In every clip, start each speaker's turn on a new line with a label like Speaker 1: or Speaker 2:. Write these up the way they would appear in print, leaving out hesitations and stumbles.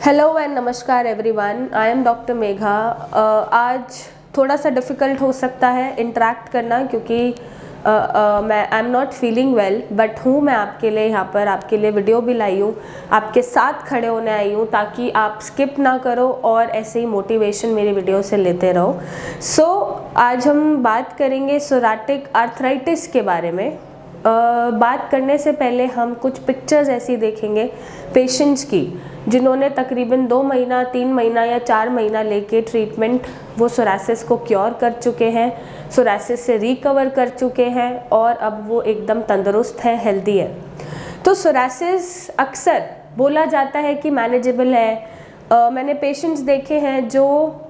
Speaker 1: Hello and नमस्कार everyone, I am doctor Megha. आज थोड़ा सा डिफ़िकल्ट हो सकता है इंटरेक्ट करना क्योंकि मैं I am not feeling well, but हूँ मैं आपके लिए यहाँ पर, आपके लिए वीडियो भी लाई हूँ, आपके साथ खड़े होने आई हूँ ताकि आप स्किप ना करो और ऐसे ही मोटिवेशन मेरी वीडियो से लेते रहो। आज हम बात करेंगे सोराटिक आर्थराइटिस के बारे में। बात करने से पहले हम कुछ पिक्चर्स ऐसी देखेंगे पेशेंट्स की जिन्होंने तकरीबन 2 महीना, 3 महीना या 4 महीना लेके ट्रीटमेंट वो सोरासिस को क्योर कर चुके हैं, सोरासिस से रिकवर कर चुके हैं और अब वो एकदम तंदुरुस्त है, हेल्दी है। तो सोरासिस अक्सर बोला जाता है कि मैनेजेबल है। मैंने पेशेंट्स देखे हैं जो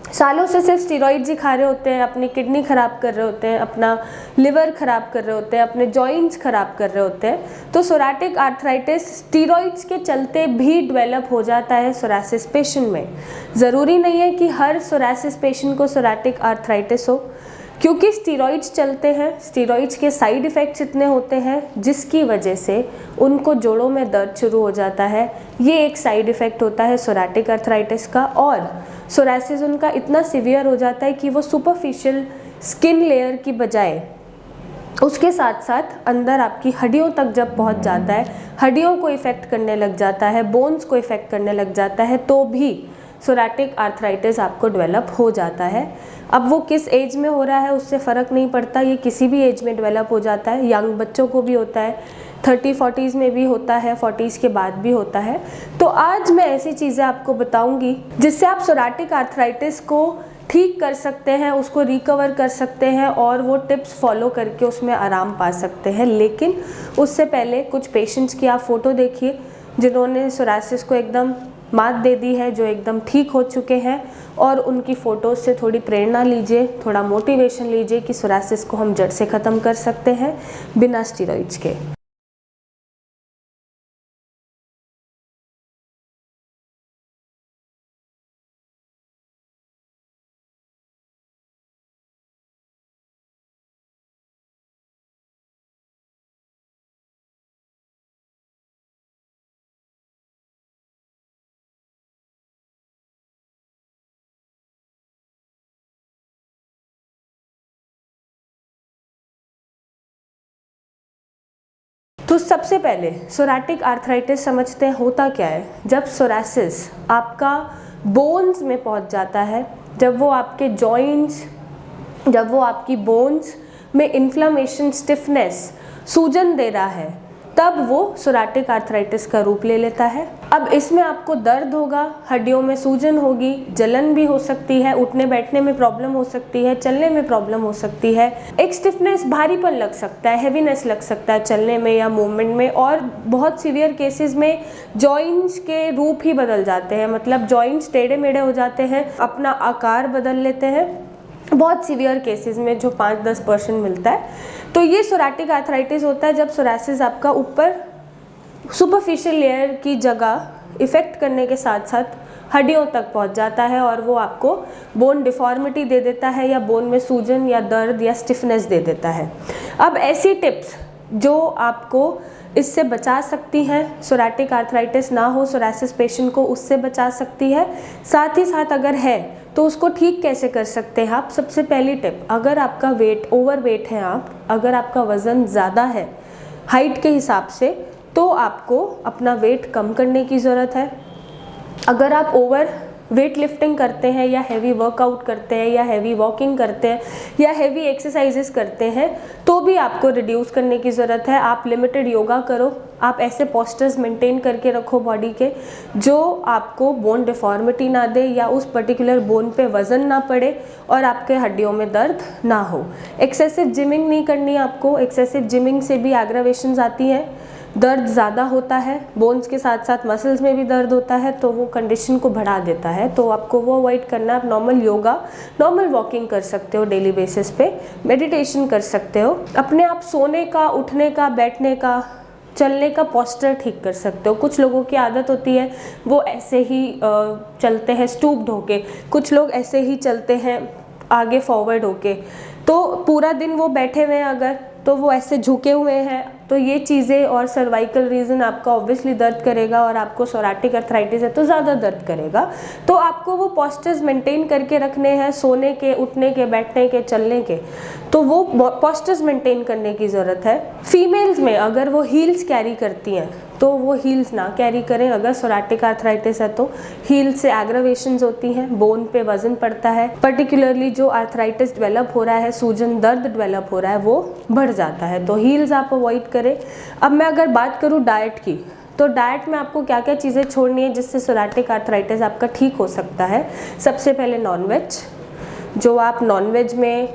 Speaker 1: सालों से सिर्फ स्टेरॉइड्स ही खा रहे होते हैं, अपनी किडनी ख़राब कर रहे होते हैं, अपना लिवर ख़राब कर रहे होते हैं, अपने जॉइंट्स ख़राब कर रहे होते हैं। तो सोराटिक आर्थराइटिस स्टेरॉइड्स के चलते भी डेवलप हो जाता है सोरासिस पेशेंट में। ज़रूरी नहीं है कि हर सोरासिस पेशेंट को सोराटिक आर्थराइटिस हो, क्योंकि स्टेरॉइड्स चलते हैं, स्टेरॉइड्स के साइड इफ़ेक्ट्स इतने होते हैं जिसकी वजह से उनको जोड़ों में दर्द शुरू हो जाता है। ये एक साइड इफ़ेक्ट होता है सोराटिक आर्थराइटिस का। और सोरासिस उनका इतना सीवियर हो जाता है कि वो सुपरफिशियल स्किन लेयर की बजाय उसके साथ साथ अंदर आपकी हड्डियों तक जब पहुंच जाता है, हड्डियों को इफ़ेक्ट करने लग जाता है, बोन्स को इफ़ेक्ट करने लग जाता है, तो भी सोराटिक आर्थराइटिस आपको डेवलप हो जाता है। अब वो किस एज में हो रहा है उससे फ़र्क नहीं पड़ता, ये किसी भी एज में डेवलप हो जाता है। यंग बच्चों को भी होता है, 30-40s में भी होता है, 40s के बाद भी होता है। तो आज मैं ऐसी चीज़ें आपको बताऊंगी जिससे आप सोराटिक आर्थराइटिस को ठीक कर सकते हैं, उसको रिकवर कर सकते हैं और वो टिप्स फॉलो करके उसमें आराम पा सकते हैं। लेकिन उससे पहले कुछ पेशेंट्स की आप फ़ोटो देखिए जिन्होंने सोरासिस को एकदम मात दे दी है, जो एकदम ठीक हो चुके हैं, और उनकी फ़ोटोज़ से थोड़ी प्रेरणा लीजिए, थोड़ा मोटिवेशन लीजिए कि सोरासिस को हम जड़ से ख़त्म कर सकते हैं बिना स्टेरॉइड्स के। तो सबसे पहले सोराटिक आर्थराइटिस समझते हैं होता क्या है। जब सोरासिस आपका बोन्स में पहुंच जाता है, जब वो आपके जॉइंट्स, जब वो आपकी बोन्स में इन्फ्लामेशन, स्टिफनेस, सूजन दे रहा है, तब वो सोराटिक आर्थराइटिस का रूप ले लेता है। अब इसमें आपको दर्द होगा, हड्डियों में सूजन होगी, जलन भी हो सकती है, उठने बैठने में प्रॉब्लम हो सकती है, चलने में प्रॉब्लम हो सकती है, एक स्टिफनेस, भारीपन लग सकता है, हेवीनेस लग सकता है चलने में या मूवमेंट में, और बहुत सीवियर केसेस में जॉइंट्स के रूप ही बदल जाते हैं, मतलब जॉइंट्स टेढ़े मेढ़े हो जाते हैं, अपना आकार बदल लेते हैं बहुत सीवियर केसेस में, जो 5-10% मिलता है। तो ये सोराटिक आर्थराइटिस होता है जब सोरासिस आपका ऊपर सुपरफिशियल लेयर की जगह इफ़ेक्ट करने के साथ साथ हड्डियों तक पहुंच जाता है और वो आपको बोन डिफॉर्मिटी दे देता है, या बोन में सूजन या दर्द या स्टिफनेस दे देता है। अब ऐसी टिप्स जो आपको इससे बचा सकती हैं, सोराटिक आर्थराइटिस ना हो, सोरासिस पेशेंट को उससे बचा सकती है। साथ ही साथ अगर है तो उसको ठीक कैसे कर सकते हैं आप। सबसे पहली टिप, अगर आपका वेट, ओवर वेट है आप, अगर आपका वज़न ज़्यादा है हाइट के हिसाब से, तो आपको अपना वेट कम करने की ज़रूरत है। अगर आप ओवर वेट लिफ्टिंग करते हैं या हैवी वर्कआउट करते हैं या हैवी वॉकिंग करते हैं या हैवी एक्सरसाइजेस करते हैं, तो भी आपको रिड्यूस करने की ज़रूरत है। आप लिमिटेड योगा करो, आप ऐसे पोस्टर्स मेंटेन करके रखो बॉडी के जो आपको बोन डिफॉर्मिटी ना दे या उस पर्टिकुलर बोन पे वज़न ना पड़े और आपके हड्डियों में दर्द ना हो। एक्सेसिव जिमिंग नहीं करनी आपको, एक्सेसिव जिमिंग से भी एग्रावेशंस आती हैं, दर्द ज़्यादा होता है, बोन्स के साथ साथ मसल्स में भी दर्द होता है, तो वो कंडीशन को बढ़ा देता है, तो आपको वो अवॉइड करना है। आप नॉर्मल योगा, नॉर्मल वॉकिंग कर सकते हो डेली बेसिस पे, मेडिटेशन कर सकते हो, अपने आप सोने का, उठने का, बैठने का, चलने का पोस्चर ठीक कर सकते हो। कुछ लोगों की आदत होती है वो ऐसे ही चलते हैं स्टूप्ड होके, कुछ लोग ऐसे ही चलते हैं आगे फॉरवर्ड होके, तो पूरा दिन वो बैठे हुए हैं अगर, तो वो ऐसे झुके हुए हैं तो ये चीज़ें, और सर्वाइकल रीजन आपका ऑब्वियसली दर्द करेगा, और आपको सोराटिक अर्थराइटिस है तो ज़्यादा दर्द करेगा। तो आपको वो पोस्चर्स मेंटेन करके रखने हैं, सोने के, उठने के, बैठने के, चलने के, तो वो पोस्चर्स मेंटेन करने की ज़रूरत है। फीमेल्स में अगर वो हील्स कैरी करती हैं तो वो हील्स ना कैरी करें। अगर सोराटिक आर्थराइटिस है तो हील से एग्रावेशंस होती हैं, बोन पे वजन पड़ता है, पर्टिकुलरली जो आर्थराइटिस डेवलप हो रहा है, सूजन दर्द डेवलप हो रहा है, वो बढ़ जाता है। तो हील्स आप अवॉइड करें। अब मैं अगर बात करूँ डाइट की, तो डाइट में आपको क्या क्या चीज़ें छोड़नी है जिससे सोराटिक आर्थराइटिस आपका ठीक हो सकता है। सबसे पहले नॉनवेज, जो आप नॉनवेज में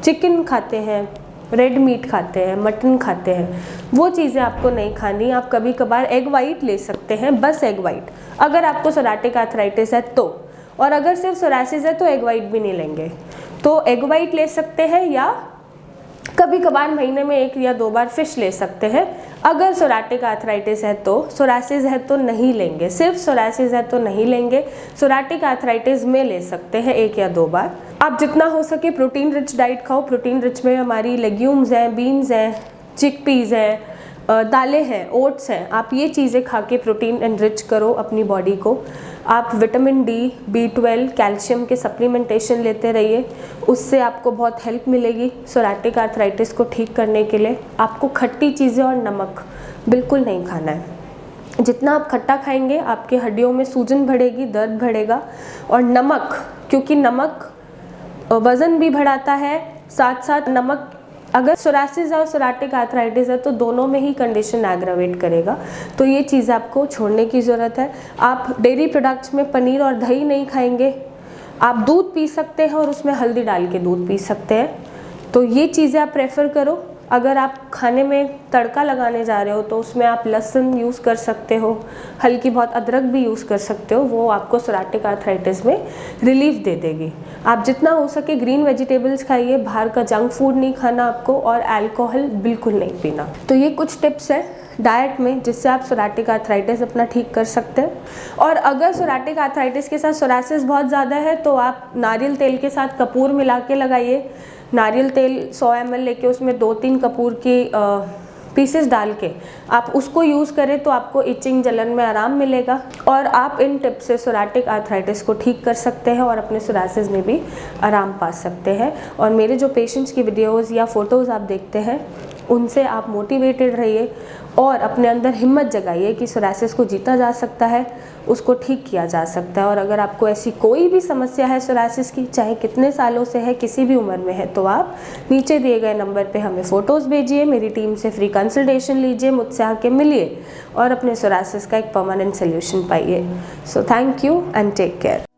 Speaker 1: चिकन खाते हैं, रेड मीट खाते हैं, मटन खाते हैं, वो चीज़ें आपको नहीं खानी। आप कभी कभार एग वाइट ले सकते हैं, बस एग वाइट, अगर आपको सोराटिक आर्थराइटिस है तो। और अगर सिर्फ सोरासिस है तो एग वाइट भी नहीं लेंगे, तो एग वाइट ले सकते हैं, या कभी कभार महीने में 1 या 2 बार फिश ले सकते हैं। अगर सोराटिक आर्थराइटिस है तो, सोरासिस है तो नहीं लेंगे, सिर्फ सोरासिस है तो नहीं लेंगे, सोराटिक आर्थराइटिस में ले सकते हैं 1 या 2 बार। आप जितना हो सके प्रोटीन रिच डाइट खाओ। प्रोटीन रिच में हमारी लेग्यूम्स हैं, बीन्स हैं, चिकपीज़ हैं, दालें हैं, ओट्स हैं। आप ये चीज़ें खा के प्रोटीन एनरिच करो अपनी बॉडी को। आप विटामिन डी, B12, कैल्शियम के सप्लीमेंटेशन लेते रहिए, उससे आपको बहुत हेल्प मिलेगी सोराटिक आर्थराइटिस को ठीक करने के लिए। आपको खट्टी चीज़ें और नमक बिल्कुल नहीं खाना है। जितना आप खट्टा खाएंगे आपकी हड्डियों में सूजन बढ़ेगी, दर्द बढ़ेगा। और नमक, क्योंकि नमक वज़न भी बढ़ाता है, साथ साथ नमक अगर सोरासिस और सोराटिक आर्थराइटिस है तो दोनों में ही कंडीशन एग्रावेट करेगा। तो ये चीज़ आपको छोड़ने की ज़रूरत है। आप डेयरी प्रोडक्ट्स में पनीर और दही नहीं खाएंगे। आप दूध पी सकते हैं और उसमें हल्दी डाल के दूध पी सकते हैं, तो ये चीज़ें आप प्रेफर करो। अगर आप खाने में तड़का लगाने जा रहे हो तो उसमें आप लहसुन यूज़ कर सकते हो, हल्की बहुत अदरक भी यूज़ कर सकते हो, वो आपको सोराटिक आर्थराइटिस में रिलीफ दे देगी। आप जितना हो सके ग्रीन वेजिटेबल्स खाइए, बाहर का जंक फूड नहीं खाना आपको, और अल्कोहल बिल्कुल नहीं पीना। तो ये कुछ टिप्स हैं डाइट में जिससे आप सोराटिक आर्थराइटिस अपना ठीक कर सकते हैं। और अगर सोराटिक आर्थराइटिस के साथ सोरासिस बहुत ज़्यादा है तो आप नारियल तेल के साथ कपूर मिला के लगाइए। नारियल तेल 100 ml लेके उसमें 2-3 कपूर की पीसेस डाल के आप उसको यूज़ करें तो आपको इचिंग, जलन में आराम मिलेगा। और आप इन टिप्स से सोराटिक आर्थराइटिस को ठीक कर सकते हैं और अपने सोरासिस में भी आराम पा सकते हैं। और मेरे जो पेशेंट्स की वीडियोज़ या फ़ोटोज़ आप देखते हैं उनसे आप मोटिवेटेड रहिए और अपने अंदर हिम्मत जगाइए कि सोरासिस को जीता जा सकता है, उसको ठीक किया जा सकता है। और अगर आपको ऐसी कोई भी समस्या है सोरासिस की, चाहे कितने सालों से है, किसी भी उम्र में है, तो आप नीचे दिए गए नंबर पे हमें फ़ोटोज़ भेजिए, मेरी टीम से फ्री कंसल्टेशन लीजिए, मुझसे आके मिलिए और अपने सोरासिस का एक परमानेंट सोल्यूशन पाइए। So thank you and take care.